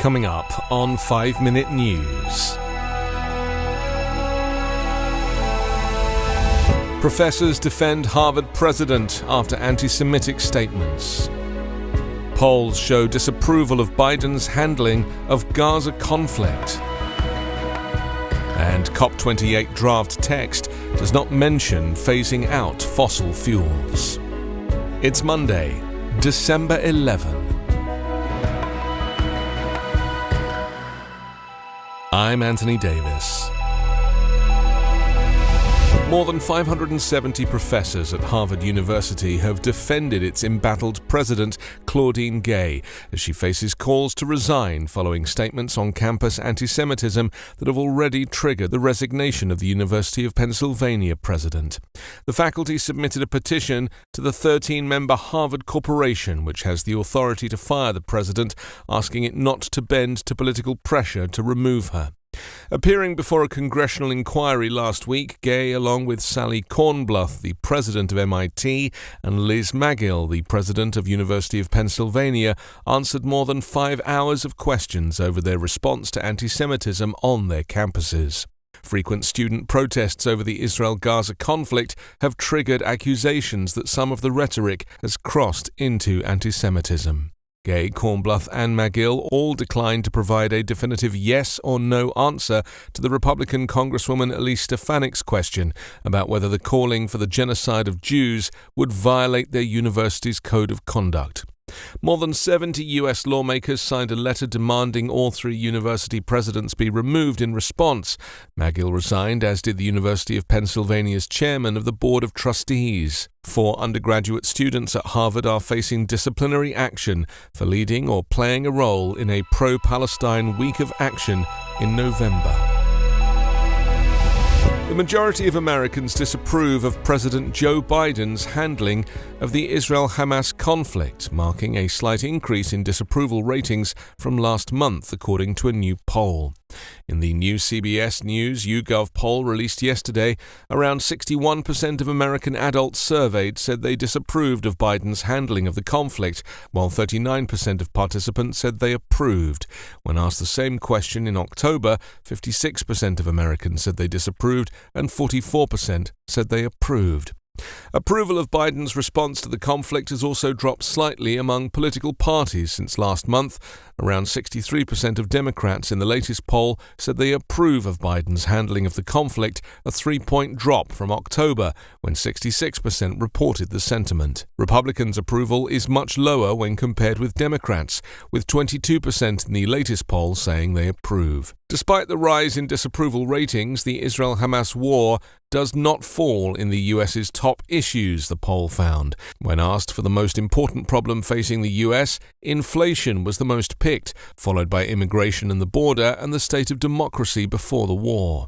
Coming up on 5 Minute News. Professors defend Harvard president after antisemitic statements. Polls show disapproval of Biden's handling of Gaza conflict. And COP28 draft text does not mention phasing out fossil fuels. It's Monday, December 11. I'm Anthony Davis. More than 570 professors at Harvard University have defended its embattled president, Claudine Gay, as she faces calls to resign following statements on campus antisemitism that have already triggered the resignation of the University of Pennsylvania president. The faculty submitted a petition to the 13-member Harvard Corporation, which has the authority to fire the president, asking it not to bend to political pressure to remove her. Appearing before a congressional inquiry last week, Gay, along with Sally Kornbluth, the president of MIT, and Liz Magill, the president of University of Pennsylvania, answered more than 5 hours of questions over their response to antisemitism on their campuses. Frequent student protests over the Israel-Gaza conflict have triggered accusations that some of the rhetoric has crossed into antisemitism. Gay, Kornbluth and Magill all declined to provide a definitive yes or no answer to the Republican Congresswoman Elise Stefanik's question about whether the calling for the genocide of Jews would violate their university's code of conduct. More than 70 U.S. lawmakers signed a letter demanding all 3 university presidents be removed in response. Magill resigned, as did the University of Pennsylvania's chairman of the Board of Trustees. 4 undergraduate students at Harvard are facing disciplinary action for leading or playing a role in a pro-Palestine week of action in November. The majority of Americans disapprove of President Joe Biden's handling of the Israel-Hamas conflict, marking a slight increase in disapproval ratings from last month, according to a new poll. In the new CBS News YouGov poll released yesterday, around 61% of American adults surveyed said they disapproved of Biden's handling of the conflict, while 39% of participants said they approved. When asked the same question in October, 56% of Americans said they disapproved and 44% said they approved. Approval of Biden's response to the conflict has also dropped slightly among political parties since last month. Around 63% of Democrats in the latest poll said they approve of Biden's handling of the conflict, a 3-point drop from October, when 66% reported the sentiment. Republicans' approval is much lower when compared with Democrats, with 22% in the latest poll saying they approve. Despite the rise in disapproval ratings, the Israel-Hamas war does not fall in the US's top issues, the poll found. When asked for the most important problem facing the US, inflation was the most picked, followed by immigration and the border and the state of democracy before the war.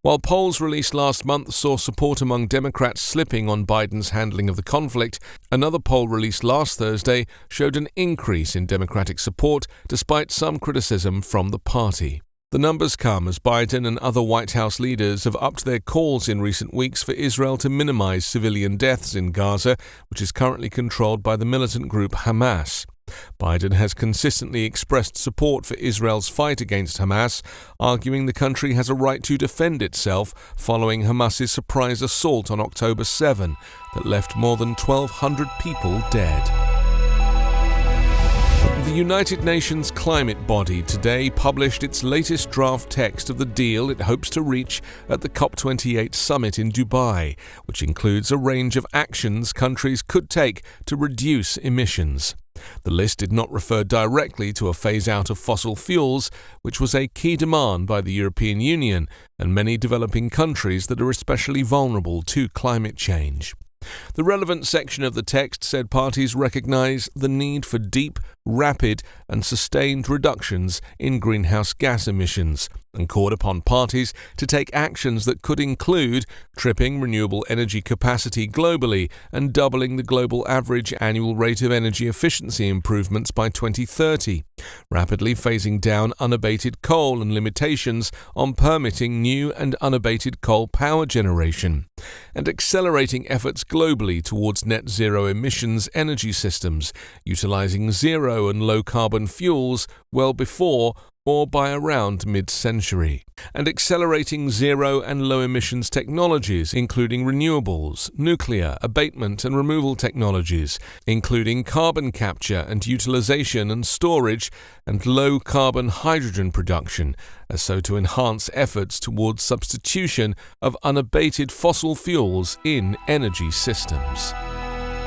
While polls released last month saw support among Democrats slipping on Biden's handling of the conflict, another poll released last Thursday showed an increase in Democratic support despite some criticism from the party. The numbers come as Biden and other White House leaders have upped their calls in recent weeks for Israel to minimize civilian deaths in Gaza, which is currently controlled by the militant group Hamas. Biden has consistently expressed support for Israel's fight against Hamas, arguing the country has a right to defend itself following Hamas's surprise assault on October 7 that left more than 1,200 people dead. The United Nations climate body today published its latest draft text of the deal it hopes to reach at the COP28 summit in Dubai, which includes a range of actions countries could take to reduce emissions. The list did not refer directly to a phase-out of fossil fuels, which was a key demand by the European Union and many developing countries that are especially vulnerable to climate change. The relevant section of the text said parties recognize the need for deep, rapid and sustained reductions in greenhouse gas emissions and called upon parties to take actions that could include tripling renewable energy capacity globally and doubling the global average annual rate of energy efficiency improvements by 2030. rapidly phasing down unabated coal and limitations on permitting new and unabated coal power generation, and accelerating efforts globally towards net zero emissions energy systems, utilizing zero and low carbon fuels well before or by around mid-century, and accelerating zero and low emissions technologies, including renewables, nuclear, abatement and removal technologies, including carbon capture and utilization and storage, and low carbon hydrogen production, as so to enhance efforts towards substitution of unabated fossil fuels in energy systems.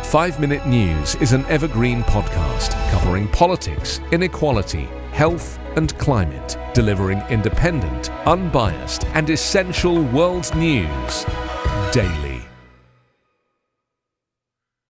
5 Minute News is an Evergreen podcast covering politics, inequality, health and climate, delivering independent, unbiased and essential world news daily.